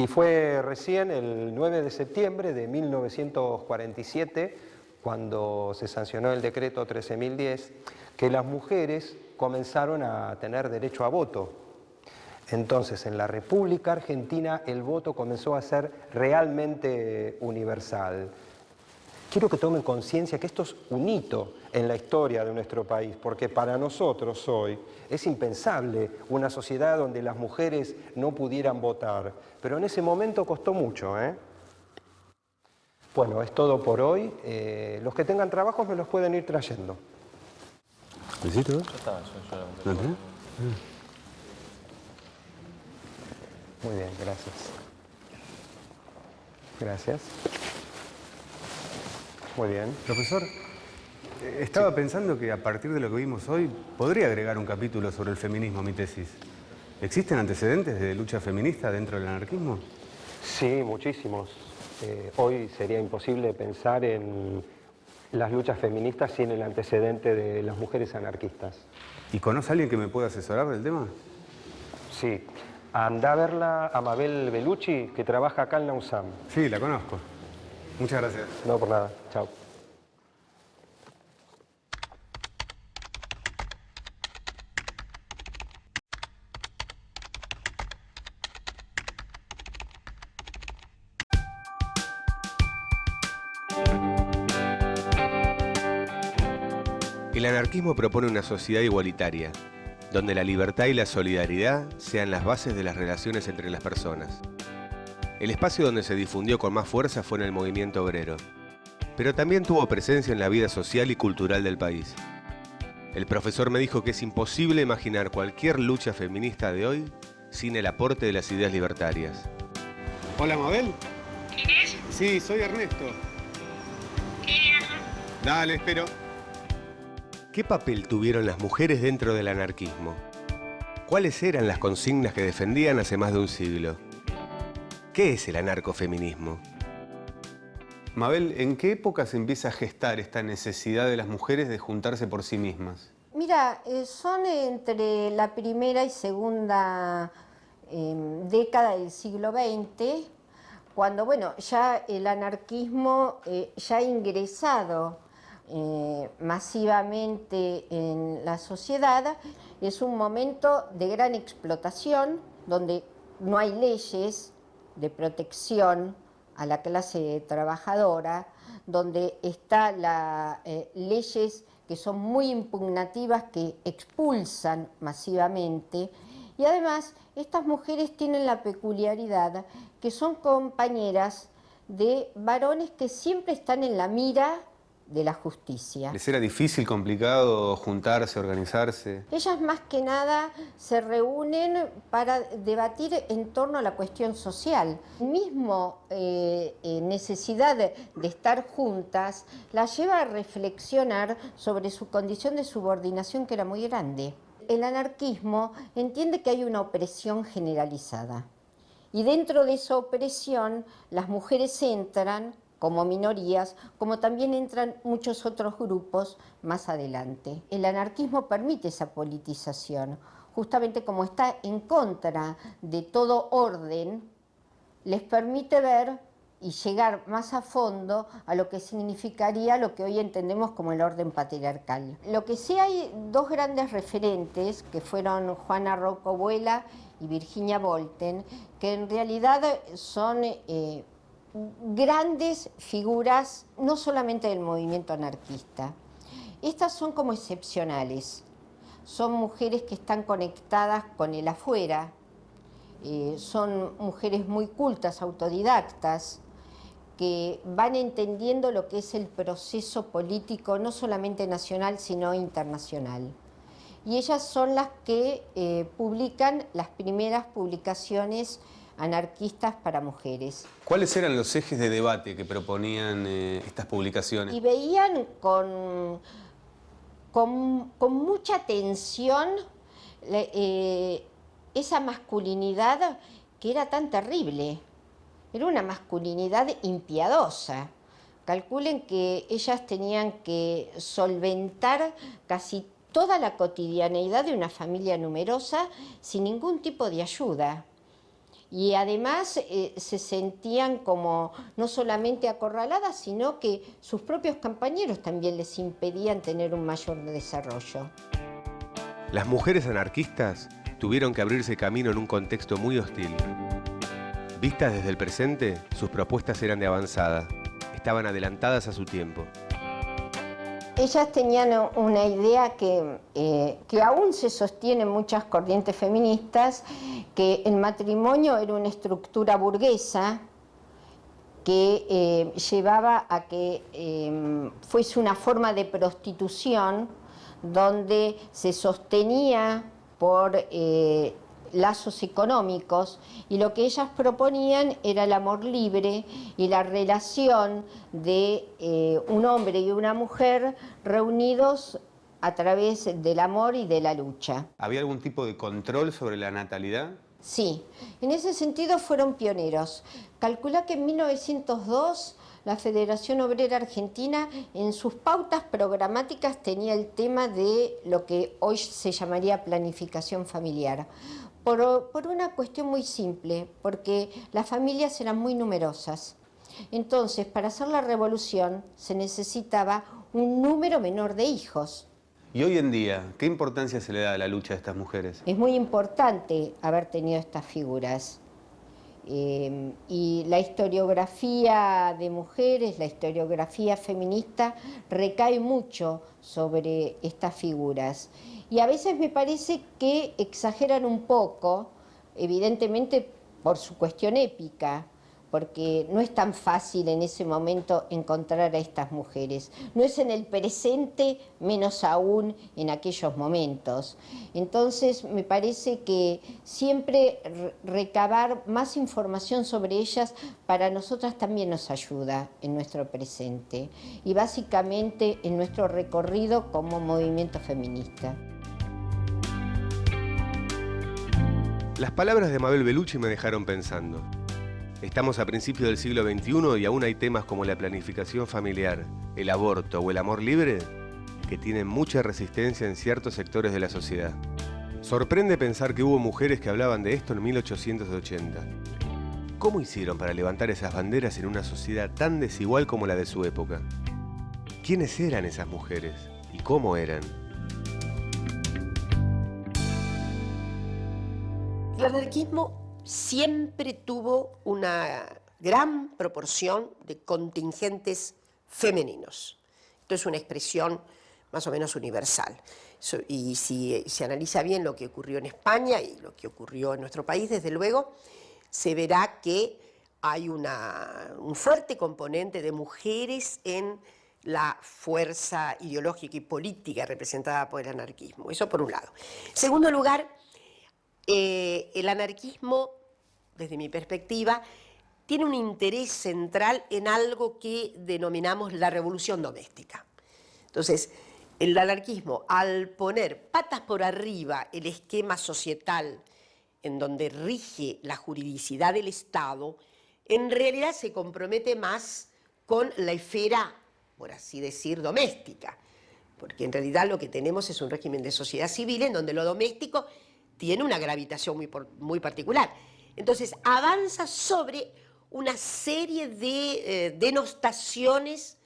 Y fue recién el 9 de septiembre de 1947, cuando se sancionó el decreto 13.010, que las mujeres comenzaron a tener derecho a voto. Entonces, en la República Argentina el voto comenzó a ser realmente universal. Quiero que tomen conciencia que esto es un hito en la historia de nuestro país, porque para nosotros hoy es impensable una sociedad donde las mujeres no pudieran votar, pero en ese momento costó mucho, ¿eh? Bueno, es todo por hoy. Los que tengan trabajos me los pueden ir trayendo. ¿Necesito? Ya está, yo ¿No? Muy bien, gracias. Gracias. Muy bien. Profesor, estaba pensando que a partir de lo que vimos hoy, podría agregar un capítulo sobre el feminismo a mi tesis. ¿Existen antecedentes de lucha feminista dentro del anarquismo? Sí, muchísimos. Hoy sería imposible pensar en las luchas feministas sin el antecedente de las mujeres anarquistas. ¿Y conoce a alguien que me pueda asesorar del tema? Sí. Anda a verla a Mabel Bellucci, que trabaja acá en la USAM. Sí, la conozco. Muchas gracias. No, por nada. Chao. El anarquismo propone una sociedad igualitaria, donde la libertad y la solidaridad sean las bases de las relaciones entre las personas. El espacio donde se difundió con más fuerza fue en el movimiento obrero, pero también tuvo presencia en la vida social y cultural del país. El profesor me dijo que es imposible imaginar cualquier lucha feminista de hoy sin el aporte de las ideas libertarias. Hola, Mabel. ¿Quién es? Sí, soy Ernesto. Dale, espero. ¿Qué papel tuvieron las mujeres dentro del anarquismo? ¿Cuáles eran las consignas que defendían hace más de un siglo? ¿Qué es el anarcofeminismo? Mabel, ¿en qué época se empieza a gestar esta necesidad de las mujeres de juntarse por sí mismas? Mira, son entre la primera y segunda década del siglo XX, cuando, bueno, ya el anarquismo ya ha ingresado masivamente en la sociedad. Es un momento de gran explotación, donde no hay leyes de protección a la clase trabajadora, donde están leyes que son muy impugnativas, que expulsan masivamente. Y además, estas mujeres tienen la peculiaridad que son compañeras de varones que siempre están en la mira de la justicia. ¿Les era difícil, complicado juntarse, organizarse? Ellas más que nada se reúnen para debatir en torno a la cuestión social. Mismo necesidad de estar juntas las lleva a reflexionar sobre su condición de subordinación, que era muy grande. El anarquismo entiende que hay una opresión generalizada y dentro de esa opresión las mujeres entran como minorías, como también entran muchos otros grupos más adelante. El anarquismo permite esa politización, justamente como está en contra de todo orden, les permite ver y llegar más a fondo a lo que significaría lo que hoy entendemos como el orden patriarcal. Lo que sí hay dos grandes referentes, que fueron Juana Rocabuela y Virginia Volten, que en realidad son grandes figuras, no solamente del movimiento anarquista. Estas son como excepcionales, son mujeres que están conectadas con el afuera, son mujeres muy cultas, autodidactas, que van entendiendo lo que es el proceso político, no solamente nacional, sino internacional. Y ellas son las que publican las primeras publicaciones anarquistas para mujeres. ¿Cuáles eran los ejes de debate que proponían estas publicaciones? Y veían con mucha atención esa masculinidad que era tan terrible. Era una masculinidad impiadosa. Calculen que ellas tenían que solventar casi toda la cotidianeidad de una familia numerosa sin ningún tipo de ayuda. y además se sentían como no solamente acorraladas, sino que sus propios compañeros también les impedían tener un mayor desarrollo. Las mujeres anarquistas tuvieron que abrirse camino en un contexto muy hostil. Vistas desde el presente, sus propuestas eran de avanzada, estaban adelantadas a su tiempo. Ellas tenían una idea que aún se sostiene en muchas corrientes feministas, que el matrimonio era una estructura burguesa que llevaba a que fuese una forma de prostitución donde se sostenía por lazos económicos, y lo que ellas proponían era el amor libre y la relación de un hombre y una mujer reunidos a través del amor y de la lucha. ¿Había algún tipo de control sobre la natalidad? Sí, en ese sentido fueron pioneros. Calcula que en 1902 la Federación Obrera Argentina en sus pautas programáticas tenía el tema de lo que hoy se llamaría planificación familiar. Por una cuestión muy simple, porque las familias eran muy numerosas. Entonces, para hacer la revolución se necesitaba un número menor de hijos. Y hoy en día, ¿qué importancia se le da a la lucha de estas mujeres? Es muy importante haber tenido estas figuras. Y la historiografía de mujeres, la historiografía feminista, recae mucho sobre estas figuras. Y a veces me parece que exageran un poco, evidentemente por su cuestión épica, porque no es tan fácil en ese momento encontrar a estas mujeres. No es en el presente, menos aún en aquellos momentos. Entonces me parece que siempre recabar más información sobre ellas para nosotras también nos ayuda en nuestro presente y básicamente en nuestro recorrido como movimiento feminista. Las palabras de Mabel Bellucci me dejaron pensando. Estamos a principios del siglo XXI y aún hay temas como la planificación familiar, el aborto o el amor libre que tienen mucha resistencia en ciertos sectores de la sociedad. Sorprende pensar que hubo mujeres que hablaban de esto en 1880. ¿Cómo hicieron para levantar esas banderas en una sociedad tan desigual como la de su época? ¿Quiénes eran esas mujeres y cómo eran? El anarquismo siempre tuvo una gran proporción de contingentes femeninos. Esto es una expresión más o menos universal. Y si se analiza bien lo que ocurrió en España y lo que ocurrió en nuestro país, desde luego, se verá que hay un fuerte componente de mujeres en la fuerza ideológica y política representada por el anarquismo. Eso por un lado. En segundo lugar, el anarquismo, desde mi perspectiva, tiene un interés central en algo que denominamos la revolución doméstica. Entonces, el anarquismo, al poner patas por arriba el esquema societal en donde rige la juridicidad del Estado, en realidad se compromete más con la esfera, por así decir, doméstica. Porque en realidad lo que tenemos es un régimen de sociedad civil en donde lo doméstico tiene una gravitación muy particular. Entonces avanza sobre una serie de denostaciones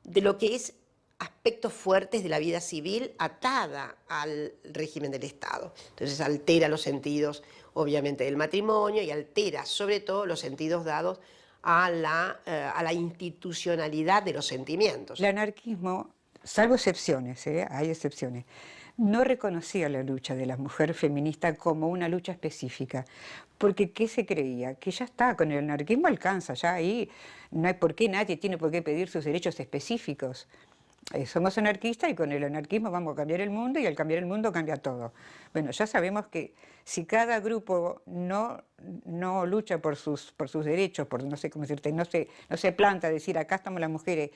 de lo que es aspectos fuertes de la vida civil atada al régimen del Estado. Entonces altera los sentidos, obviamente, del matrimonio y altera sobre todo los sentidos dados a la institucionalidad de los sentimientos. El anarquismo, salvo excepciones, hay excepciones, no reconocía la lucha de la mujer feminista como una lucha específica, porque ¿qué se creía? Que ya está, con el anarquismo alcanza, ya ahí no hay por qué, nadie tiene por qué pedir sus derechos específicos. Somos anarquistas y con el anarquismo vamos a cambiar el mundo y al cambiar el mundo cambia todo. Bueno, ya sabemos que si cada grupo no lucha por sus derechos, por no sé cómo decirte, no se planta a decir acá estamos las mujeres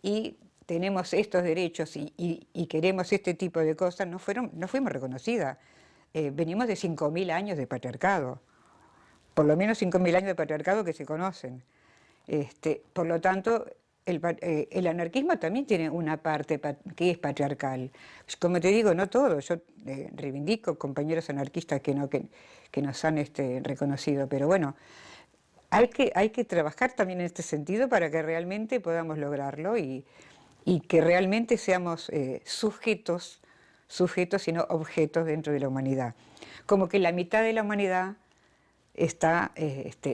y tenemos estos derechos y queremos este tipo de cosas, no fuimos reconocidas. Venimos de 5.000 años de patriarcado, por lo menos 5.000 años de patriarcado que se conocen. Por lo tanto, el anarquismo también tiene una parte que es patriarcal. Como te digo, no todo. Yo reivindico compañeros anarquistas que nos han reconocido, pero bueno, hay que trabajar también en este sentido para que realmente podamos lograrlo y que realmente seamos sujetos y no objetos dentro de la humanidad. Como que la mitad de la humanidad está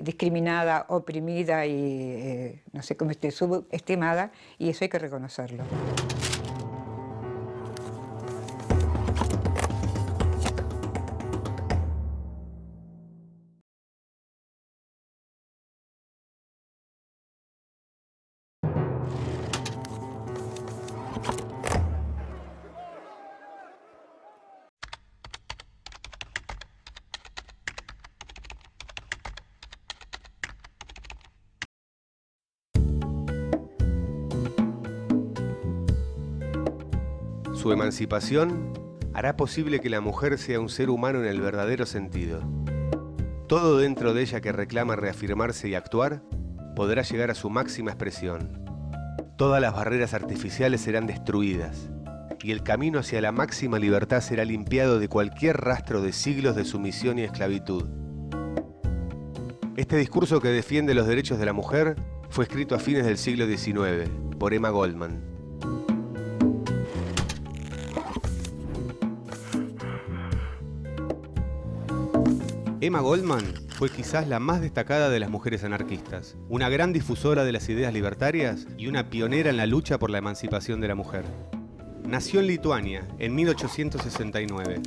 discriminada, oprimida y no sé cómo subestimada, y eso hay que reconocerlo. Su emancipación hará posible que la mujer sea un ser humano en el verdadero sentido. Todo dentro de ella que reclama reafirmarse y actuar podrá llegar a su máxima expresión. Todas las barreras artificiales serán destruidas y el camino hacia la máxima libertad será limpiado de cualquier rastro de siglos de sumisión y esclavitud. Este discurso que defiende los derechos de la mujer fue escrito a fines del siglo XIX por Emma Goldman. Emma Goldman fue quizás la más destacada de las mujeres anarquistas, una gran difusora de las ideas libertarias y una pionera en la lucha por la emancipación de la mujer. Nació en Lituania en 1869.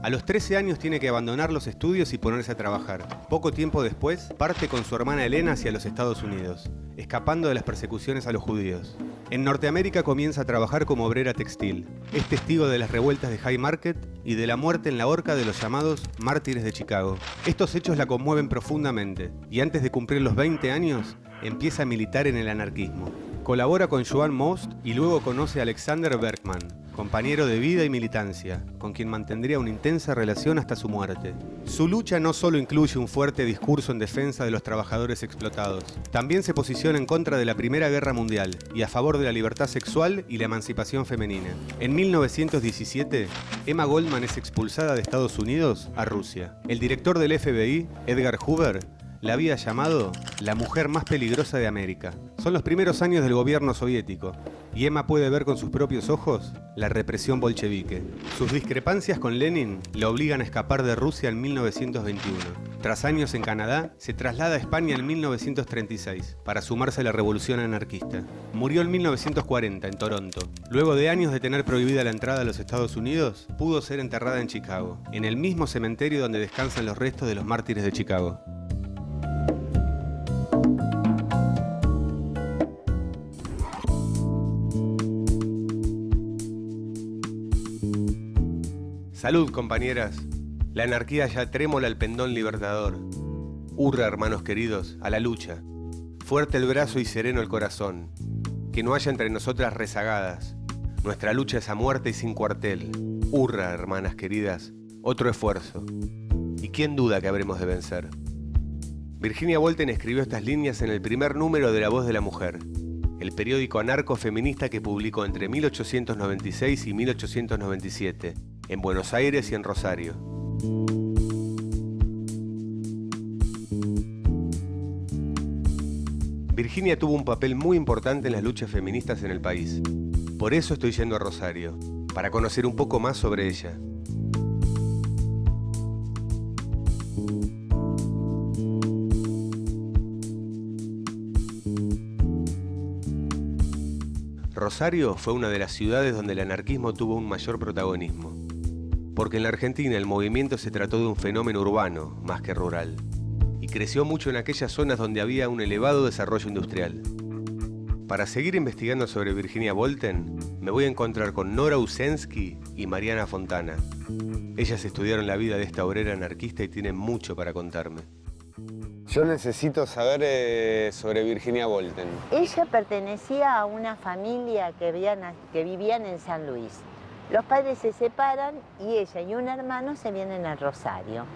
A los 13 años tiene que abandonar los estudios y ponerse a trabajar. Poco tiempo después, parte con su hermana Elena hacia los Estados Unidos, escapando de las persecuciones a los judíos. En Norteamérica comienza a trabajar como obrera textil. Es testigo de las revueltas de Haymarket y de la muerte en la horca de los llamados mártires de Chicago. Estos hechos la conmueven profundamente y antes de cumplir los 20 años, empieza a militar en el anarquismo. Colabora con Joan Most y luego conoce a Alexander Berkman, compañero de vida y militancia, con quien mantendría una intensa relación hasta su muerte. Su lucha no solo incluye un fuerte discurso en defensa de los trabajadores explotados, también se posiciona en contra de la Primera Guerra Mundial y a favor de la libertad sexual y la emancipación femenina. En 1917, Emma Goldman es expulsada de Estados Unidos a Rusia. El director del FBI, Edgar Hoover, la había llamado la mujer más peligrosa de América. Son los primeros años del gobierno soviético y Emma puede ver con sus propios ojos la represión bolchevique. Sus discrepancias con Lenin la obligan a escapar de Rusia en 1921. Tras años en Canadá, se traslada a España en 1936 para sumarse a la revolución anarquista. Murió en 1940 en Toronto. Luego de años de tener prohibida la entrada a los Estados Unidos, pudo ser enterrada en Chicago, en el mismo cementerio donde descansan los restos de los mártires de Chicago. Salud, compañeras. La anarquía ya trémola el pendón libertador. Hurra, hermanos queridos, a la lucha. Fuerte el brazo y sereno el corazón. Que no haya entre nosotras rezagadas. Nuestra lucha es a muerte y sin cuartel. Hurra, hermanas queridas, otro esfuerzo. ¿Y quién duda que habremos de vencer? Virginia Woolten escribió estas líneas en el primer número de La Voz de la Mujer, el periódico anarco-feminista que publicó entre 1896 y 1897, en Buenos Aires y en Rosario. Virginia tuvo un papel muy importante en las luchas feministas en el país. Por eso estoy yendo a Rosario, para conocer un poco más sobre ella. Rosario fue una de las ciudades donde el anarquismo tuvo un mayor protagonismo, porque en la Argentina el movimiento se trató de un fenómeno urbano más que rural, y creció mucho en aquellas zonas donde había un elevado desarrollo industrial. Para seguir investigando sobre Virginia Woolten, me voy a encontrar con Nora Usensky y Mariana Fontana. Ellas estudiaron la vida de esta obrera anarquista y tienen mucho para contarme. Yo necesito saber sobre Virginia Woolten. Ella pertenecía a una familia que vivían en San Luis. Los padres se separan y ella y un hermano se vienen a Rosario.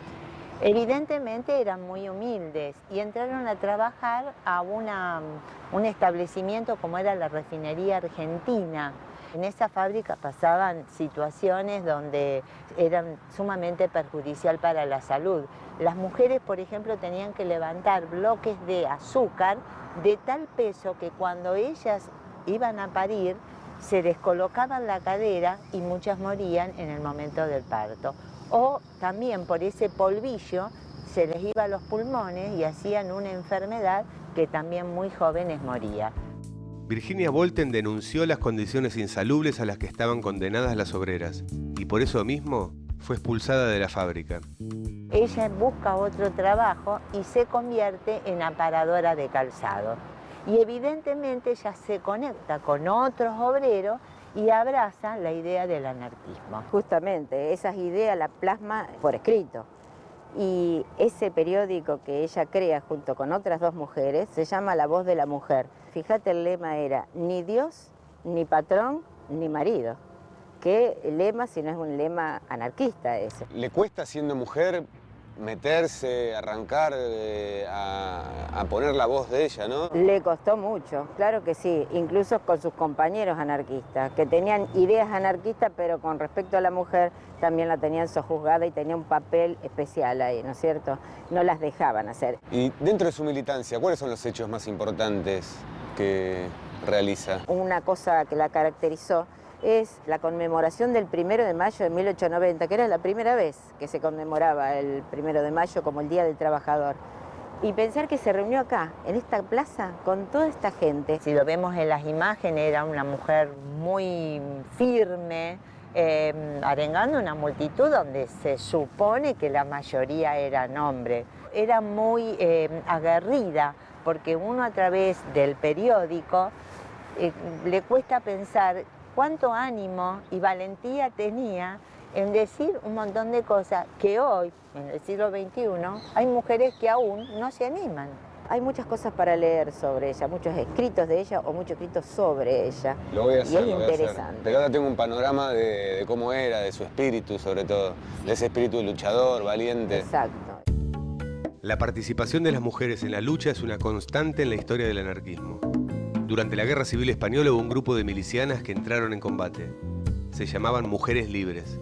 Evidentemente eran muy humildes y entraron a trabajar a un establecimiento como era la Refinería Argentina. En esa fábrica pasaban situaciones donde eran sumamente perjudicial para la salud. Las mujeres, por ejemplo, tenían que levantar bloques de azúcar de tal peso que cuando ellas iban a parir se les colocaban la cadera y muchas morían en el momento del parto. O también por ese polvillo se les iba a los pulmones y hacían una enfermedad que también muy jóvenes moría. Virginia Bolten denunció las condiciones insalubres a las que estaban condenadas las obreras y por eso mismo fue expulsada de la fábrica. Ella busca otro trabajo y se convierte en aparadora de calzado. Y evidentemente ella se conecta con otros obreros y abraza la idea del anarquismo. Justamente, esas ideas las plasma por escrito. Y ese periódico que ella crea junto con otras dos mujeres se llama La Voz de la Mujer. Fíjate, el lema era ni Dios, ni patrón, ni marido. ¿Qué lema si no es un lema anarquista ese? ¿Le cuesta siendo mujer meterse, arrancar, a poner la voz de ella, no? Le costó mucho, claro que sí, incluso con sus compañeros anarquistas, que tenían ideas anarquistas, pero con respecto a la mujer también la tenían sojuzgada y tenía un papel especial ahí, ¿no es cierto? No las dejaban hacer. Y dentro de su militancia, ¿cuáles son los hechos más importantes que realiza? Una cosa que la caracterizó es la conmemoración del 1 de mayo de 1890, que era la primera vez que se conmemoraba el 1 de mayo como el Día del Trabajador. Y pensar que se reunió acá, en esta plaza, con toda esta gente. Si lo vemos en las imágenes, era una mujer muy firme, arengando una multitud donde se supone que la mayoría eran hombres. Era muy aguerrida, porque uno a través del periódico le cuesta pensar cuánto ánimo y valentía tenía en decir un montón de cosas que hoy, en el siglo XXI, hay mujeres que aún no se animan. Hay muchas cosas para leer sobre ella, muchos escritos de ella o muchos escritos sobre ella. Lo voy a hacer, y es lo voy a hacer. interesante. Pero ahora tengo un panorama de cómo era, de su espíritu sobre todo, de ese espíritu luchador, valiente. Exacto. La participación de las mujeres en la lucha es una constante en la historia del anarquismo. Durante la Guerra Civil Española hubo un grupo de milicianas que entraron en combate. Se llamaban Mujeres Libres.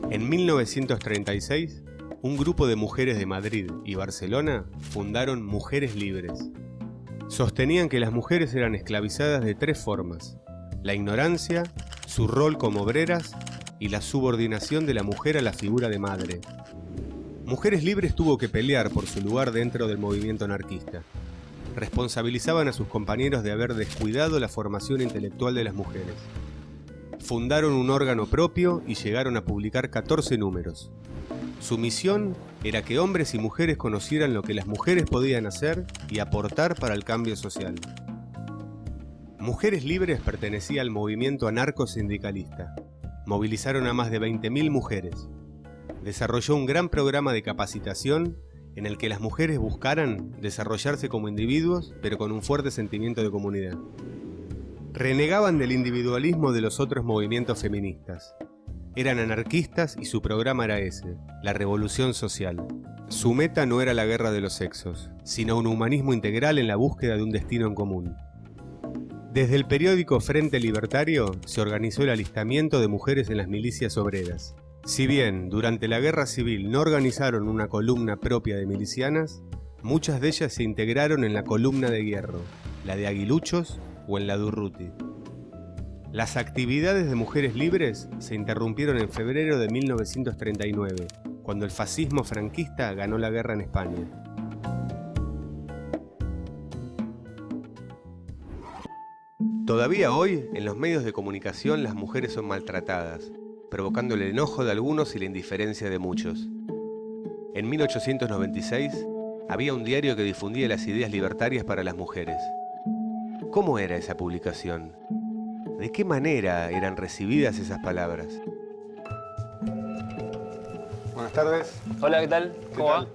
En 1936, un grupo de mujeres de Madrid y Barcelona fundaron Mujeres Libres. Sostenían que las mujeres eran esclavizadas de tres formas: la ignorancia, su rol como obreras y la subordinación de la mujer a la figura de madre. Mujeres Libres tuvo que pelear por su lugar dentro del movimiento anarquista. Responsabilizaban a sus compañeros de haber descuidado la formación intelectual de las mujeres. Fundaron un órgano propio y llegaron a publicar 14 números. Su misión era que hombres y mujeres conocieran lo que las mujeres podían hacer y aportar para el cambio social. Mujeres Libres pertenecía al movimiento anarco-sindicalista. Movilizaron a más de 20.000 mujeres. Desarrolló un gran programa de capacitación en el que las mujeres buscaran desarrollarse como individuos, pero con un fuerte sentimiento de comunidad. Renegaban del individualismo de los otros movimientos feministas. Eran anarquistas y su programa era ese, la revolución social. Su meta no era la guerra de los sexos, sino un humanismo integral en la búsqueda de un destino en común. Desde el periódico Frente Libertario se organizó el alistamiento de mujeres en las milicias obreras. Si bien durante la Guerra Civil no organizaron una columna propia de milicianas, muchas de ellas se integraron en la columna de Hierro, la de Aguiluchos o en la de Urruti. Las actividades de Mujeres Libres se interrumpieron en febrero de 1939, cuando el fascismo franquista ganó la guerra en España. Todavía hoy, en los medios de comunicación, las mujeres son maltratadas, provocando el enojo de algunos y la indiferencia de muchos. En 1896, había un diario que difundía las ideas libertarias para las mujeres. ¿Cómo era esa publicación? ¿De qué manera eran recibidas esas palabras? Buenas tardes. Hola, ¿qué tal? ¿Cómo va?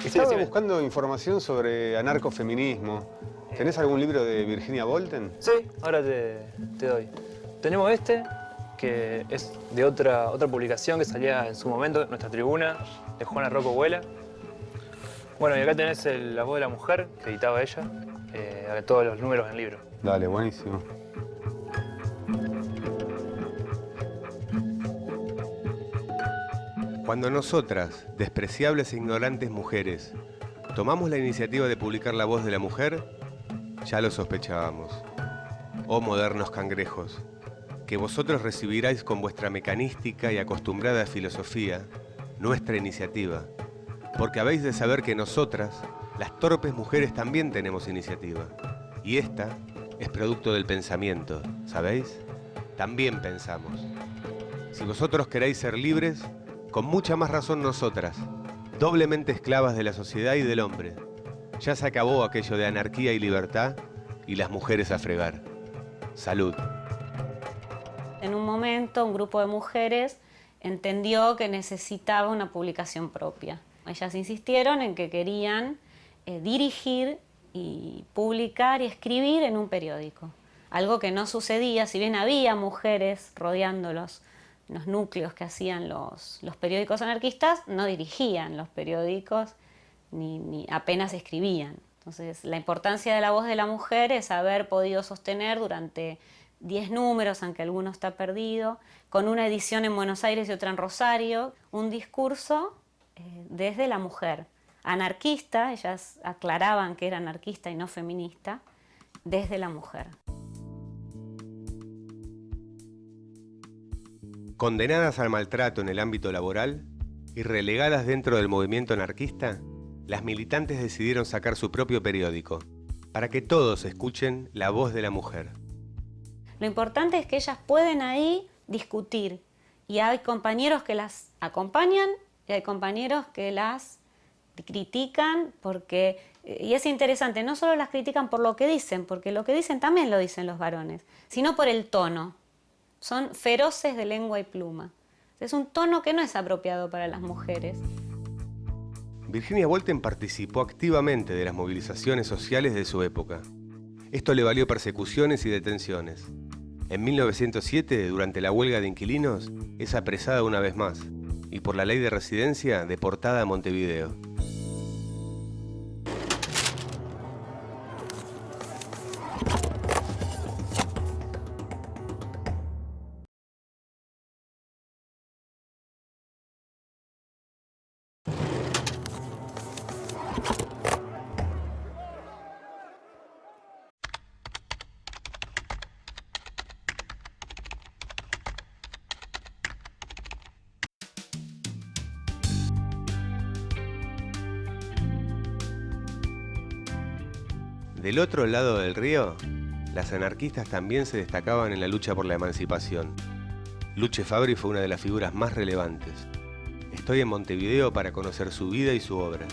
Estaba buscando información sobre anarcofeminismo. ¿Tenés algún libro de Virginia Bolten? Sí, ahora te doy. Tenemos este, que es de otra publicación que salía en su momento, Nuestra Tribuna, de Juana Rocco Huela. Bueno, y acá tenés La Voz de la Mujer, que editaba ella, todos los números en libro. Dale, buenísimo. Cuando nosotras, despreciables e ignorantes mujeres, tomamos la iniciativa de publicar La Voz de la Mujer, ya lo sospechábamos. Oh modernos cangrejos, que vosotros recibiráis con vuestra mecanística y acostumbrada filosofía nuestra iniciativa, porque habéis de saber que nosotras, las torpes mujeres, también tenemos iniciativa, y esta es producto del pensamiento, ¿sabéis? También pensamos. Si vosotros queréis ser libres, con mucha más razón nosotras, doblemente esclavas de la sociedad y del hombre. Ya se acabó aquello de anarquía y libertad, y las mujeres a fregar. Salud. En un momento, un grupo de mujeres entendió que necesitaba una publicación propia. Ellas insistieron en que querían dirigir y publicar y escribir en un periódico. Algo que no sucedía, si bien había mujeres rodeando los núcleos que hacían los periódicos anarquistas, no dirigían los periódicos ni apenas escribían. Entonces, la importancia de La Voz de la Mujer es haber podido sostener durante 10 números, aunque alguno está perdido, con una edición en Buenos Aires y otra en Rosario, un discurso desde la mujer, anarquista, ellas aclaraban que era anarquista y no feminista, desde la mujer. Condenadas al maltrato en el ámbito laboral y relegadas dentro del movimiento anarquista, las militantes decidieron sacar su propio periódico, para que todos escuchen la voz de la mujer. Lo importante es que ellas pueden ahí discutir, y hay compañeros que las acompañan y hay compañeros que las critican, y es interesante, no solo las critican por lo que dicen, porque lo que dicen también lo dicen los varones, sino por el tono. Son feroces de lengua y pluma. Es un tono que no es apropiado para las mujeres. Virginia Wolten participó activamente de las movilizaciones sociales de su época. Esto le valió persecuciones y detenciones. En 1907, durante la huelga de inquilinos, es apresada una vez más y por la ley de residencia deportada a Montevideo. Del otro lado del río, las anarquistas también se destacaban en la lucha por la emancipación. Luce Fabbri fue una de las figuras más relevantes. Estoy en Montevideo para conocer su vida y su obra.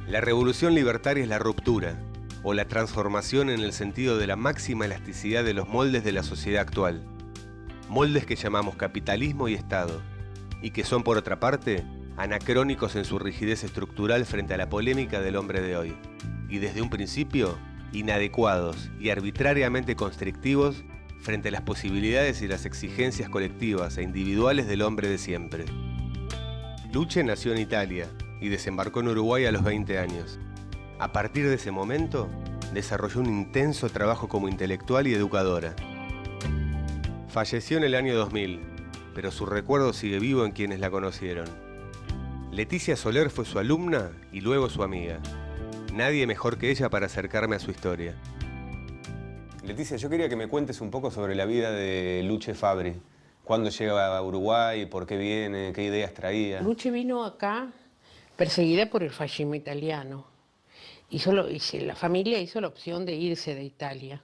La revolución libertaria es la ruptura, o la transformación en el sentido de la máxima elasticidad de los moldes de la sociedad actual. Moldes que llamamos capitalismo y Estado, y que son, por otra parte, anacrónicos en su rigidez estructural frente a la polémica del hombre de hoy, y desde un principio, inadecuados y arbitrariamente constrictivos frente a las posibilidades y las exigencias colectivas e individuales del hombre de siempre. Luce nació en Italia y desembarcó en Uruguay a los 20 años. A partir de ese momento, desarrolló un intenso trabajo como intelectual y educadora. Falleció en el año 2000, pero su recuerdo sigue vivo en quienes la conocieron. Leticia Soler fue su alumna y luego su amiga. Nadie mejor que ella para acercarme a su historia. Leticia, yo quería que me cuentes un poco sobre la vida de Luce Fabbri. ¿Cuándo llega a Uruguay? ¿Por qué viene? ¿Qué ideas traía? Luce vino acá perseguida por el fascismo italiano. La familia hizo la opción de irse de Italia.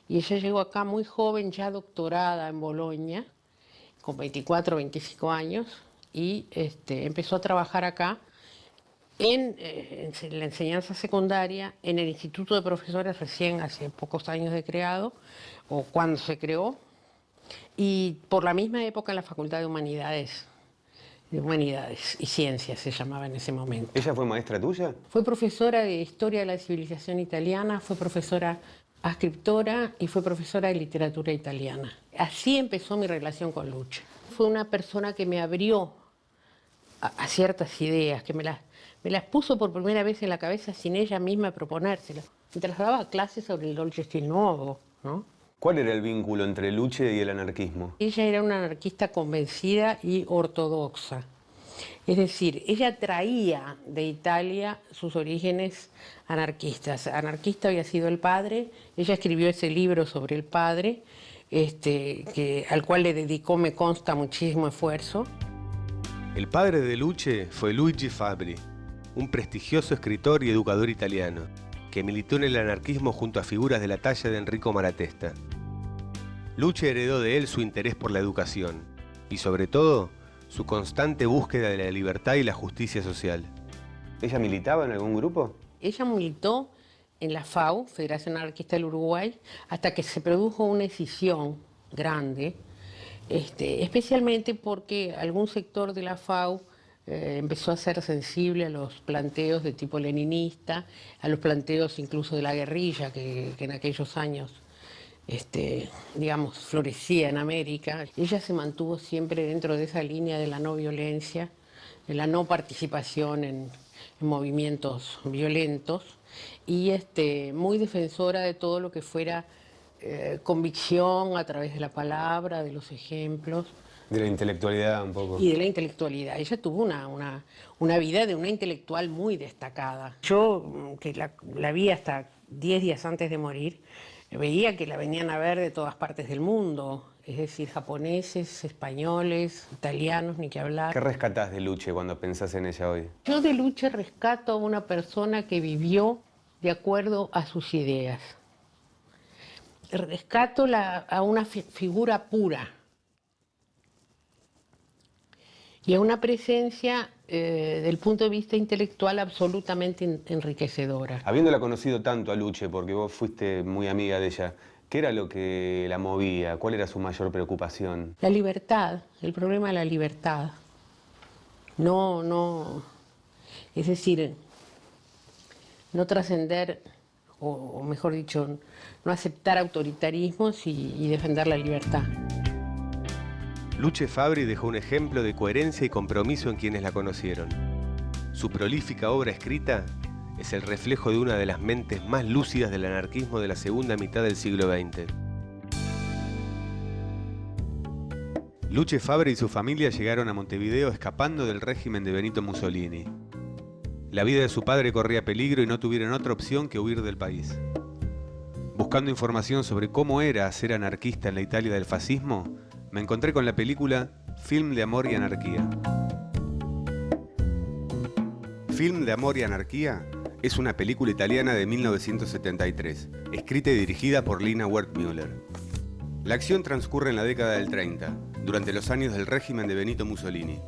Y ella llegó acá muy joven, ya doctorada en Bolonia, con 24 o 25 años. Y empezó a trabajar acá en la enseñanza secundaria, en el Instituto de Profesores, recién hace pocos años de creado, o cuando se creó, y por la misma época en la Facultad de Humanidades y Ciencias se llamaba en ese momento. ¿Ella fue maestra tuya? Fue profesora de Historia de la Civilización Italiana, fue profesora escritora y fue profesora de literatura italiana. Así empezó mi relación con Luce. Fue una persona que me abrió a ciertas ideas, que me las puso por primera vez en la cabeza sin ella misma proponérselas. Mientras daba clases sobre el dolce stil nuovo, ¿no? ¿Cuál era el vínculo entre Luce y el anarquismo? Ella era una anarquista convencida y ortodoxa. Es decir, ella traía de Italia sus orígenes anarquistas. Anarquista había sido el padre, ella escribió ese libro sobre el padre, al cual le dedicó, me consta, muchísimo esfuerzo. El padre de Luce fue Luigi Fabbri, un prestigioso escritor y educador italiano, que militó en el anarquismo junto a figuras de la talla de Enrico Malatesta. Luce heredó de él su interés por la educación y, sobre todo, su constante búsqueda de la libertad y la justicia social. ¿Ella militaba en algún grupo? Ella militó en la FAU, Federación Anarquista del Uruguay, hasta que se produjo una escisión grande, especialmente porque algún sector de la FAU empezó a ser sensible a los planteos de tipo leninista, a los planteos incluso de la guerrilla que en aquellos años digamos, florecía en América. Ella se mantuvo siempre dentro de esa línea de la no violencia, de la no participación en movimientos violentos y muy defensora de todo lo que fuera convicción a través de la palabra, de los ejemplos. De la intelectualidad un poco. Y de la intelectualidad. Ella tuvo una vida de una intelectual muy destacada. Yo, que la vi hasta 10 días antes de morir, veía que la venían a ver de todas partes del mundo, es decir, japoneses, españoles, italianos, ni que hablar. ¿Qué rescatás de Luce cuando pensás en ella hoy? Yo de Luce rescato a una persona que vivió de acuerdo a sus ideas. Rescato a una figura pura y a una presencia del punto de vista intelectual absolutamente enriquecedora. Habiéndola conocido tanto a Luce, porque vos fuiste muy amiga de ella, ¿qué era lo que la movía? ¿Cuál era su mayor preocupación? La libertad, el problema de la libertad. Es decir, no trascender, o mejor dicho, no aceptar autoritarismos y defender la libertad. Luce Fabbri dejó un ejemplo de coherencia y compromiso en quienes la conocieron. Su prolífica obra escrita es el reflejo de una de las mentes más lúcidas del anarquismo de la segunda mitad del siglo XX. Luce Fabbri y su familia llegaron a Montevideo escapando del régimen de Benito Mussolini. La vida de su padre corría peligro y no tuvieron otra opción que huir del país. Buscando información sobre cómo era ser anarquista en la Italia del fascismo, me encontré con la película Film de Amor y Anarquía. Film de Amor y Anarquía es una película italiana de 1973, escrita y dirigida por Lina Wertmüller. La acción transcurre en la década del 30, durante los años del régimen de Benito Mussolini.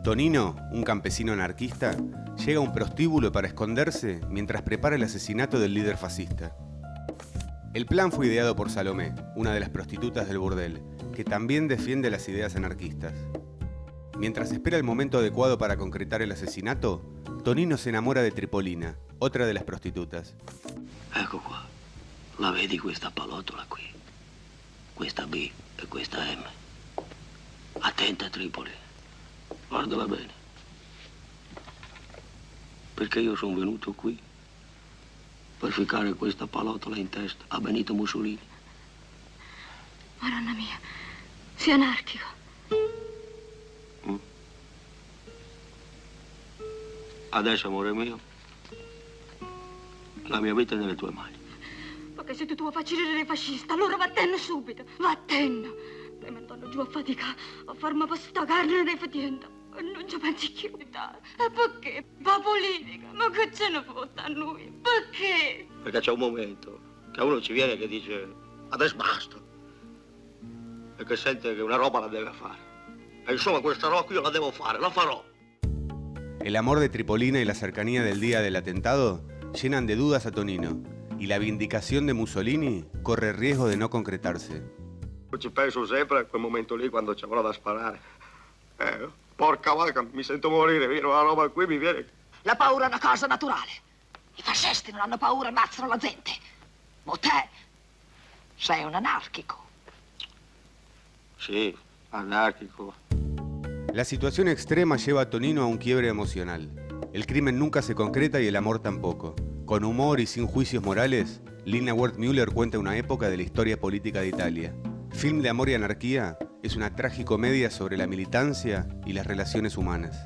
Tonino, un campesino anarquista, llega a un prostíbulo para esconderse mientras prepara el asesinato del líder fascista. El plan fue ideado por Salomé, una de las prostitutas del burdel, que también defiende las ideas anarquistas. Mientras espera el momento adecuado para concretar el asesinato, Tonino se enamora de Tripolina, otra de las prostitutas. Ecco qua, la vedi questa pallottola qui? Questa B e questa M. Attenta Tripoli, guardala bene. Perché io sono venuto qui? Per ficcare questa pallottola in testa a Benito Mussolini. Madonna mia, sei anarchico. Adesso, amore mio, la mia vita è nelle tue mani. Perché se tu vuoi far cirere fascista, allora vattene subito, vattene. Poi mi torno giù a fatica, a farmi questa carne nei fatienda. E non ci pensi più. E perché? La politica, ma che ce ne fotte a noi? Perché? Perché c'è un momento che uno ci viene che dice adesso basta. E che sente che una roba la deve fare. E insomma questa roba io la devo fare, la farò. El amor de Tripolina y la cercanía del día del atentado llenan de dudas a Tonino, y la vindicación de Mussolini corre riesgo de no concretarse. Ci penso sempre a quel momento lì quando ci avrò da sparare. Porca vacca, mi sento morire, vero? La roba qui mi viene. La paura è una cosa naturale. I fascisti non hanno paura, ammazzano la gente. Ma te sei un anarchico. Sí, anárquico. La situación extrema lleva a Tonino a un quiebre emocional. El crimen nunca se concreta y el amor tampoco. Con humor y sin juicios morales, Lina Wertmüller cuenta una época de la historia política de Italia. Film de amor y anarquía es una tragicomedia sobre la militancia y las relaciones humanas.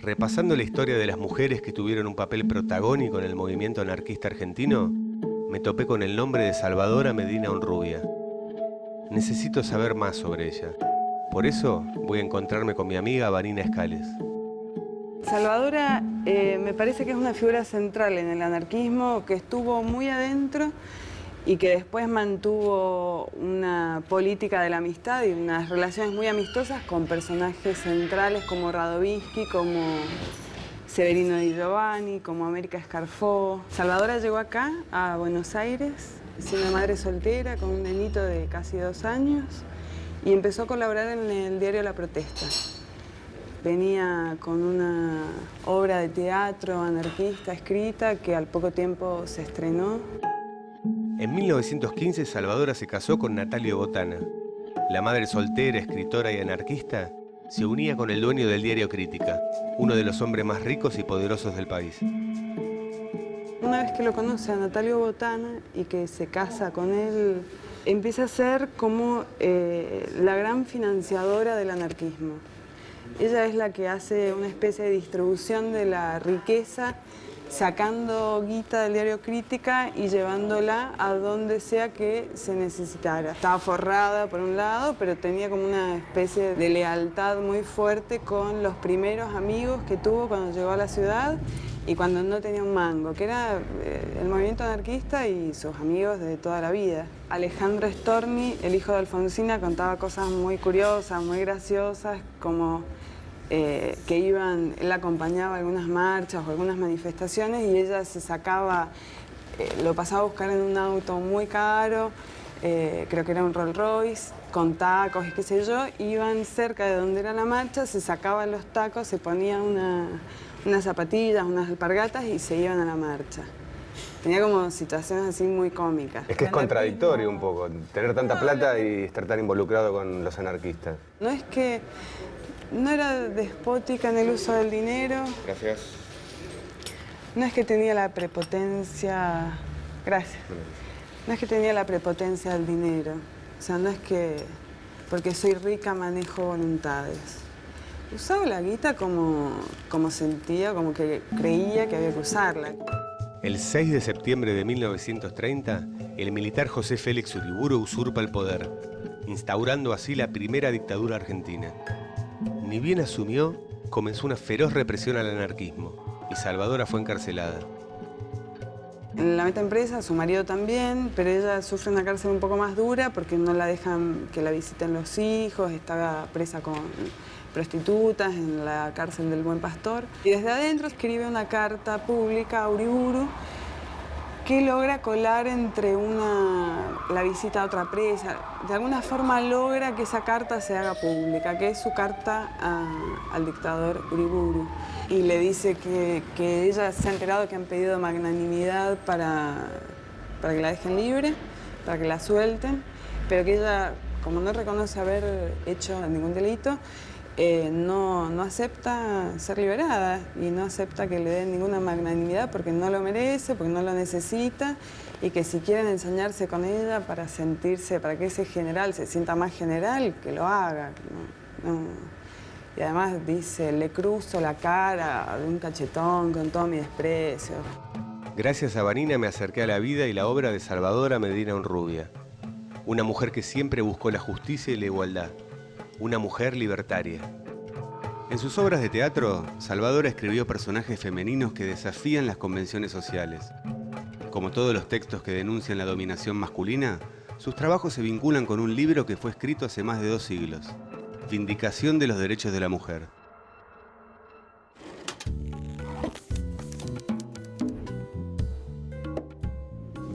Repasando la historia de las mujeres que tuvieron un papel protagónico en el movimiento anarquista argentino, me topé con el nombre de Salvadora Medina Honrubia. Necesito saber más sobre ella. Por eso voy a encontrarme con mi amiga Vanina Escales. Salvadora me parece que es una figura central en el anarquismo, que estuvo muy adentro y que después mantuvo una política de la amistad y unas relaciones muy amistosas con personajes centrales como Radovisky, como Severino Di Giovanni, como América Escarfó. Salvadora llegó acá, a Buenos Aires, siendo madre soltera, con un nenito de casi 2 años, y empezó a colaborar en el diario La Protesta. Venía con una obra de teatro anarquista escrita que al poco tiempo se estrenó. En 1915, Salvadora se casó con Natalio Botana. La madre soltera, escritora y anarquista se unía con el dueño del diario Crítica, uno de los hombres más ricos y poderosos del país. Una vez que lo conoce a Natalio Botana y que se casa con él, empieza a ser como la gran financiadora del anarquismo. Ella es la que hace una especie de distribución de la riqueza, sacando guita del diario Crítica y llevándola a donde sea que se necesitara. Estaba forrada por un lado, pero tenía como una especie de lealtad muy fuerte con los primeros amigos que tuvo cuando llegó a la ciudad y cuando no tenía un mango, que era el movimiento anarquista y sus amigos de toda la vida. Alejandro Storni, el hijo de Alfonsina, contaba cosas muy curiosas, muy graciosas, como que él acompañaba algunas marchas o algunas manifestaciones y ella se sacaba, lo pasaba a buscar en un auto muy caro, creo que era un Rolls Royce, con tacos y qué sé yo, iban cerca de donde era la marcha, se sacaban los tacos, se ponían unas zapatillas, unas alpargatas y se iban a la marcha. Tenía como situaciones así muy cómicas. Es que es contradictorio un poco, tener tanta plata y estar tan involucrado con los anarquistas. No es que no era despótica en el uso del dinero. Gracias. No es que tenía la prepotencia... Gracias. No es que tenía la prepotencia del dinero. O sea, no es que porque soy rica manejo voluntades. Usaba la guita como sentía, como que creía que había que usarla. El 6 de septiembre de 1930, el militar José Félix Uriburu usurpa el poder, instaurando así la primera dictadura argentina. Ni bien asumió, comenzó una feroz represión al anarquismo y Salvadora fue encarcelada. En la metaempresa, su marido también, pero ella sufre una cárcel un poco más dura porque no la dejan que la visiten los hijos, estaba presa con prostitutas en la cárcel del Buen Pastor. Y desde adentro escribe una carta pública a Uriburu que logra colar entre la visita a otra presa. De alguna forma logra que esa carta se haga pública, que es su carta al dictador Uriburu. Y le dice que ella se ha enterado que han pedido magnanimidad para que la dejen libre, para que la suelten, pero que ella, como no reconoce haber hecho ningún delito, no acepta ser liberada y no acepta que le den ninguna magnanimidad porque no lo merece, porque no lo necesita y que si quieren ensañarse con ella para que ese general se sienta más general, que lo haga. Y además dice, le cruzo la cara de un cachetón con todo mi desprecio. Gracias a Vanina me acerqué a la vida y la obra de Salvadora Medina Honrubia, una mujer que siempre buscó la justicia y la igualdad. Una mujer libertaria. En sus obras de teatro, Salvadora escribió personajes femeninos que desafían las convenciones sociales. Como todos los textos que denuncian la dominación masculina, sus trabajos se vinculan con un libro que fue escrito hace más de 2 siglos, Vindicación de los derechos de la mujer.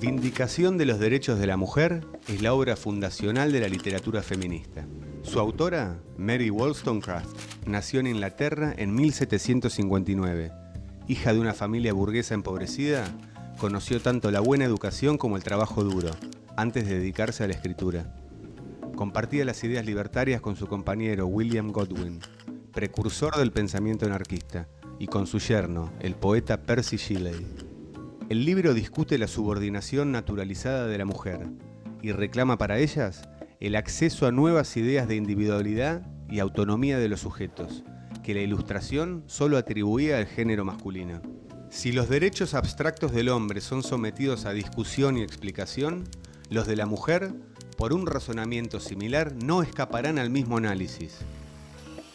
Vindicación de los derechos de la mujer es la obra fundacional de la literatura feminista. Su autora, Mary Wollstonecraft, nació en Inglaterra en 1759. Hija de una familia burguesa empobrecida, conoció tanto la buena educación como el trabajo duro, antes de dedicarse a la escritura. Compartía las ideas libertarias con su compañero William Godwin, precursor del pensamiento anarquista, y con su yerno, el poeta Percy Shelley. El libro discute la subordinación naturalizada de la mujer y reclama para ellas el acceso a nuevas ideas de individualidad y autonomía de los sujetos, que la Ilustración solo atribuía al género masculino. Si los derechos abstractos del hombre son sometidos a discusión y explicación, los de la mujer, por un razonamiento similar, no escaparán al mismo análisis.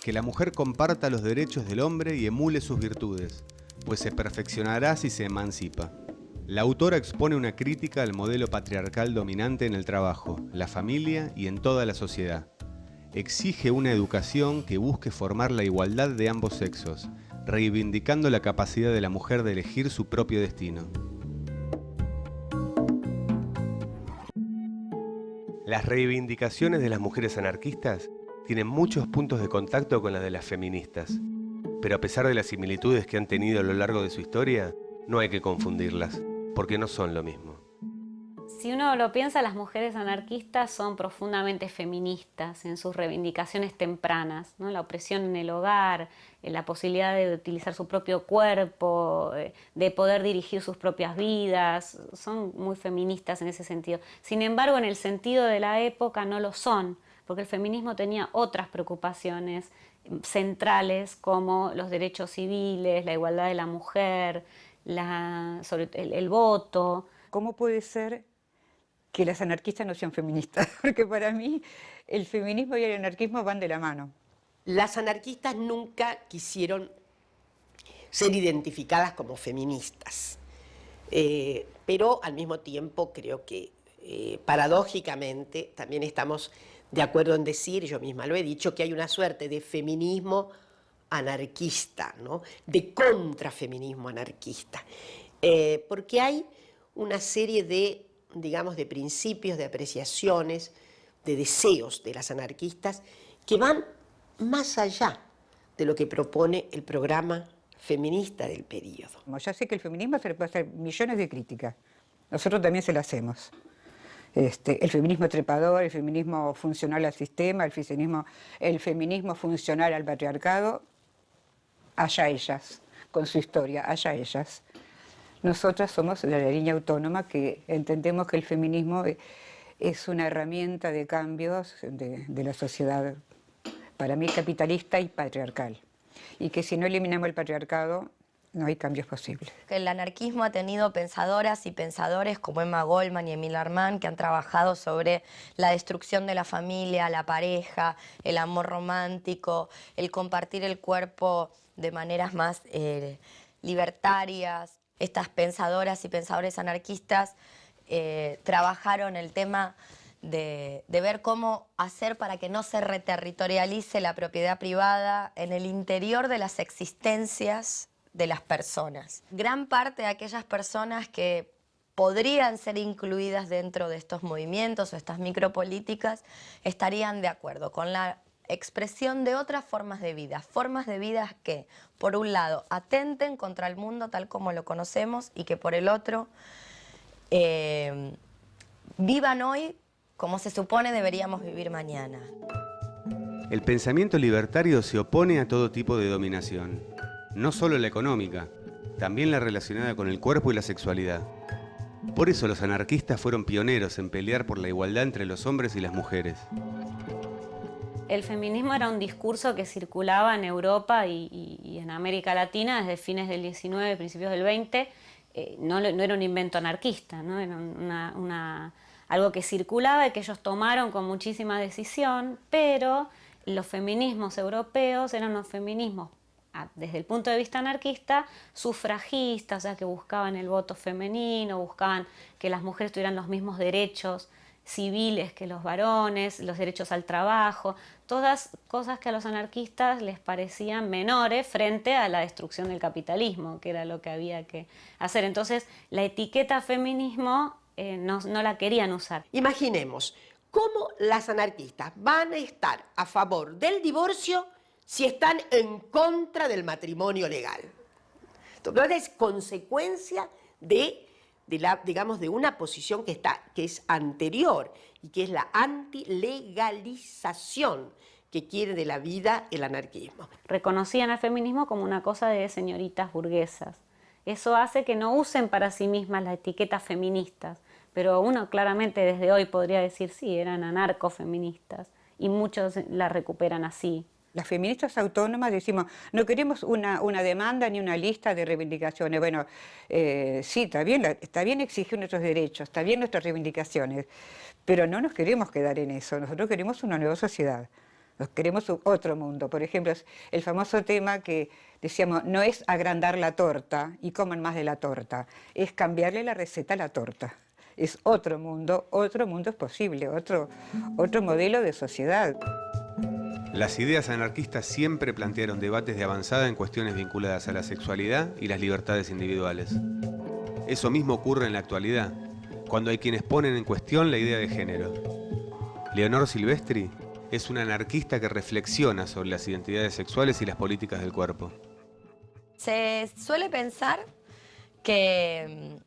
Que la mujer comparta los derechos del hombre y emule sus virtudes, pues se perfeccionará si se emancipa. La autora expone una crítica al modelo patriarcal dominante en el trabajo, la familia y en toda la sociedad. Exige una educación que busque formar la igualdad de ambos sexos, reivindicando la capacidad de la mujer de elegir su propio destino. Las reivindicaciones de las mujeres anarquistas tienen muchos puntos de contacto con las de las feministas, pero a pesar de las similitudes que han tenido a lo largo de su historia, no hay que confundirlas, porque no son lo mismo. Si uno lo piensa, las mujeres anarquistas son profundamente feministas en sus reivindicaciones tempranas, ¿no? La opresión en el hogar, la posibilidad de utilizar su propio cuerpo, de poder dirigir sus propias vidas, son muy feministas en ese sentido. Sin embargo, en el sentido de la época no lo son, porque el feminismo tenía otras preocupaciones centrales como los derechos civiles, la igualdad de la mujer, sobre el voto. ¿Cómo puede ser que las anarquistas no sean feministas? Porque para mí el feminismo y el anarquismo van de la mano. Las anarquistas nunca quisieron ser identificadas como feministas, pero al mismo tiempo creo que paradójicamente también estamos de acuerdo en decir, yo misma lo he dicho, que hay una suerte de feminismo anarquista, ¿no? De contrafeminismo anarquista, porque hay una serie de, digamos, de principios, de apreciaciones, de deseos de las anarquistas que van más allá de lo que propone el programa feminista del periodo. Ya sé que el feminismo se le puede hacer millones de críticas, nosotros también se las hacemos. El feminismo trepador, el feminismo funcional al sistema, el feminismo funcional al patriarcado, allá ellas, con su historia, allá ellas. Nosotras somos de la línea autónoma que entendemos que el feminismo es una herramienta de cambios de la sociedad, para mí capitalista y patriarcal, y que si no eliminamos el patriarcado no hay cambios posibles. El anarquismo ha tenido pensadoras y pensadores como Emma Goldman y Emile Armand que han trabajado sobre la destrucción de la familia, la pareja, el amor romántico, el compartir el cuerpo de maneras más libertarias. Estas pensadoras y pensadores anarquistas trabajaron el tema de ver cómo hacer para que no se reterritorialice la propiedad privada en el interior de las existencias de las personas. Gran parte de aquellas personas que podrían ser incluidas dentro de estos movimientos o estas micropolíticas estarían de acuerdo con la expresión de otras formas de vida que, por un lado, atenten contra el mundo tal como lo conocemos y que, por el otro, vivan hoy como se supone deberíamos vivir mañana. El pensamiento libertario se opone a todo tipo de dominación. No solo la económica, también la relacionada con el cuerpo y la sexualidad. Por eso los anarquistas fueron pioneros en pelear por la igualdad entre los hombres y las mujeres. El feminismo era un discurso que circulaba en Europa y en América Latina desde fines del 19, principios del 20. No era un invento anarquista, ¿no? Era algo que circulaba y que ellos tomaron con muchísima decisión, pero los feminismos europeos eran unos feminismos desde el punto de vista anarquista, sufragistas, o sea, que buscaban el voto femenino, buscaban que las mujeres tuvieran los mismos derechos civiles que los varones, los derechos al trabajo, todas cosas que a los anarquistas les parecían menores frente a la destrucción del capitalismo, que era lo que había que hacer. Entonces, la etiqueta feminismo no la querían usar. Imaginemos cómo las anarquistas van a estar a favor del divorcio si están en contra del matrimonio legal. Entonces, es consecuencia de una posición que es anterior y que es la antilegalización que quiere de la vida el anarquismo. Reconocían al feminismo como una cosa de señoritas burguesas. Eso hace que no usen para sí mismas las etiquetas feministas, pero uno claramente desde hoy podría decir sí, eran anarcofeministas y muchos la recuperan así. Las feministas autónomas decimos, no queremos una demanda ni una lista de reivindicaciones. Bueno, sí, está bien exigir nuestros derechos, está bien nuestras reivindicaciones, pero no nos queremos quedar en eso. Nosotros queremos una nueva sociedad, nos queremos otro mundo. Por ejemplo, el famoso tema que decíamos, no es agrandar la torta y coman más de la torta, es cambiarle la receta a la torta. Es otro mundo es posible, otro modelo de sociedad. Las ideas anarquistas siempre plantearon debates de avanzada en cuestiones vinculadas a la sexualidad y las libertades individuales. Eso mismo ocurre en la actualidad, cuando hay quienes ponen en cuestión la idea de género. Leonor Silvestri es una anarquista que reflexiona sobre las identidades sexuales y las políticas del cuerpo. Se suele pensar que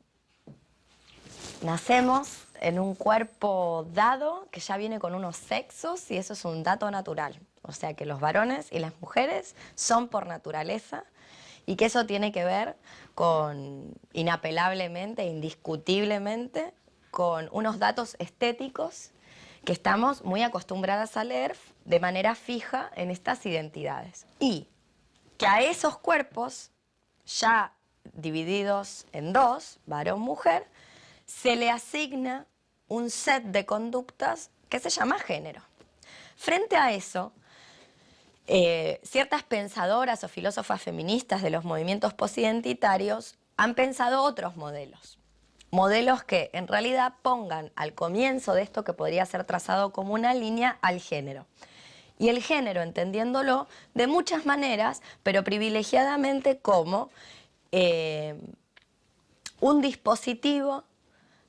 nacemos en un cuerpo dado que ya viene con unos sexos y eso es un dato natural. O sea que los varones y las mujeres son por naturaleza y que eso tiene que ver con, inapelablemente, indiscutiblemente, con unos datos estéticos que estamos muy acostumbradas a leer de manera fija en estas identidades. Y que a esos cuerpos, ya divididos en dos, varón-mujer, se le asigna un set de conductas que se llama género. Frente a eso, ciertas pensadoras o filósofas feministas de los movimientos posidentitarios han pensado otros modelos. Modelos que en realidad pongan al comienzo de esto que podría ser trazado como una línea al género. Y el género, entendiéndolo de muchas maneras, pero privilegiadamente como un dispositivo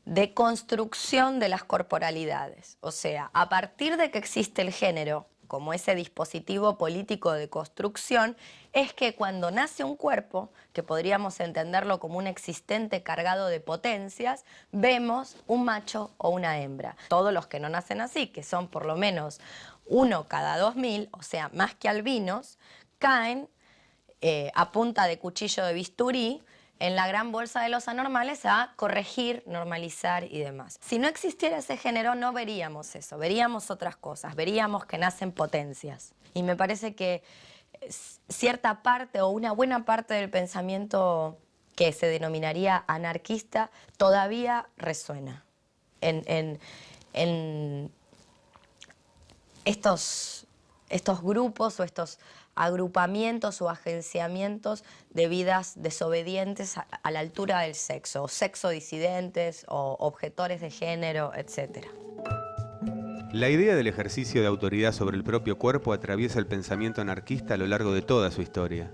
de construcción de las corporalidades. O sea, a partir de que existe el género como ese dispositivo político de construcción, es que cuando nace un cuerpo, que podríamos entenderlo como un existente cargado de potencias, vemos un macho o una hembra. Todos los que no nacen así, que son por lo menos 1 cada 2000, o sea, más que albinos, caen a punta de cuchillo de bisturí en la gran bolsa de los anormales a corregir, normalizar y demás. Si no existiera ese género no veríamos eso, veríamos otras cosas, veríamos que nacen potencias. Y me parece que cierta parte o una buena parte del pensamiento que se denominaría anarquista todavía resuena en estos grupos o estos agrupamientos o agenciamientos de vidas desobedientes a la altura del sexo, o sexo disidentes, o objetores de género, etc. La idea del ejercicio de autoridad sobre el propio cuerpo atraviesa el pensamiento anarquista a lo largo de toda su historia.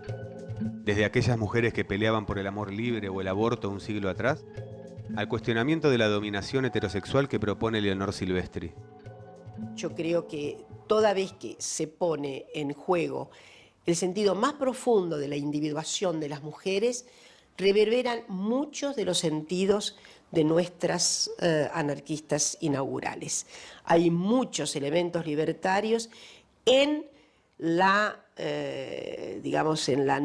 Desde aquellas mujeres que peleaban por el amor libre o el aborto un siglo atrás, al cuestionamiento de la dominación heterosexual que propone Leonor Silvestri. Yo creo que toda vez que se pone en juego el sentido más profundo de la individuación de las mujeres, reverberan muchos de los sentidos de nuestras anarquistas inaugurales. Hay muchos elementos libertarios en la, digamos, en la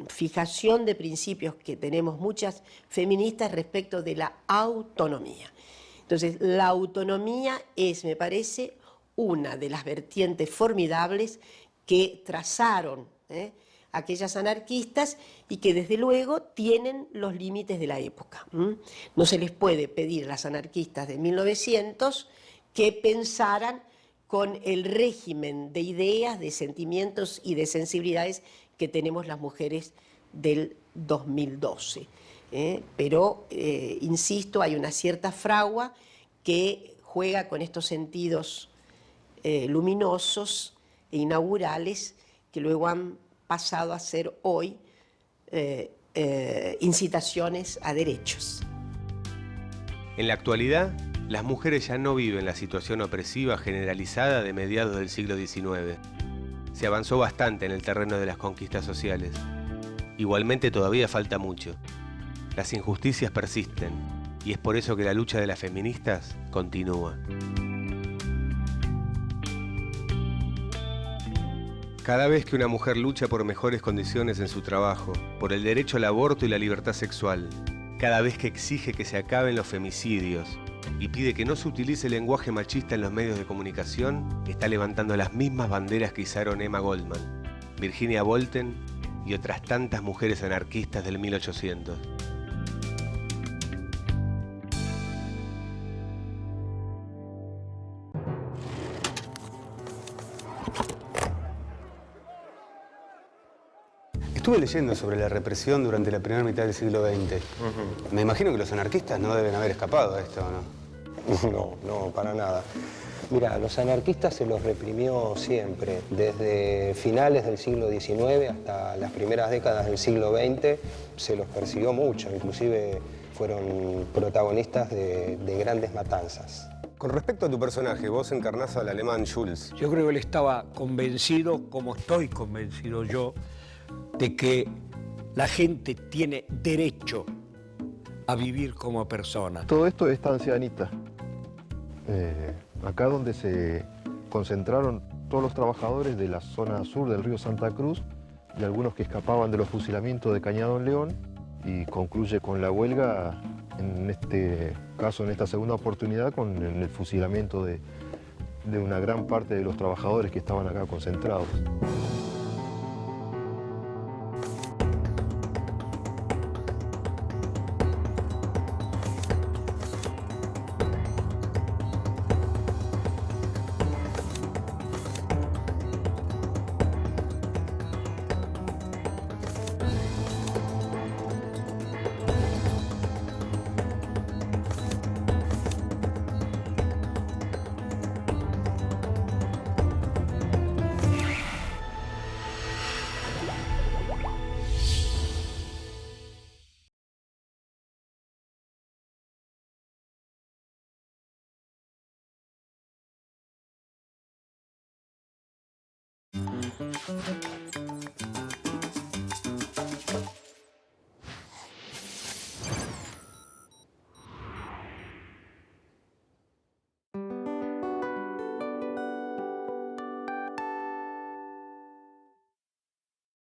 fijación de principios que tenemos muchas feministas respecto de la autonomía. Entonces, la autonomía es, me parece, una de las vertientes formidables que trazaron aquellas anarquistas y que desde luego tienen los límites de la época. No se les puede pedir a las anarquistas de 1900 que pensaran con el régimen de ideas, de sentimientos y de sensibilidades que tenemos las mujeres del 2012. Pero, insisto, hay una cierta fragua que juega con estos sentidos luminosos e inaugurales que luego han pasado a ser hoy incitaciones a derechos. En la actualidad, las mujeres ya no viven la situación opresiva generalizada de mediados del siglo XIX. Se avanzó bastante en el terreno de las conquistas sociales. Igualmente todavía falta mucho. Las injusticias persisten, y es por eso que la lucha de las feministas continúa. Cada vez que una mujer lucha por mejores condiciones en su trabajo, por el derecho al aborto y la libertad sexual, cada vez que exige que se acaben los femicidios y pide que no se utilice el lenguaje machista en los medios de comunicación, está levantando las mismas banderas que izaron Emma Goldman, Virginia Bolten y otras tantas mujeres anarquistas del 1800. Estuve leyendo sobre la represión durante la primera mitad del siglo XX. Me imagino que los anarquistas no deben haber escapado a esto, ¿no? No, para nada. Mira, a los anarquistas se los reprimió siempre, desde finales del siglo XIX hasta las primeras décadas del siglo XX se los persiguió mucho, inclusive fueron protagonistas de grandes matanzas. Con respecto a tu personaje, vos encarnás al alemán Schulz. Yo creo que él estaba convencido, como estoy convencido yo, de que la gente tiene derecho a vivir como persona. Todo esto es Estancia acá donde se concentraron todos los trabajadores de la zona sur del río Santa Cruz y algunos que escapaban de los fusilamientos de Cañadón León, y concluye con la huelga, en este caso, en esta segunda oportunidad, con el fusilamiento de una gran parte de los trabajadores que estaban acá concentrados.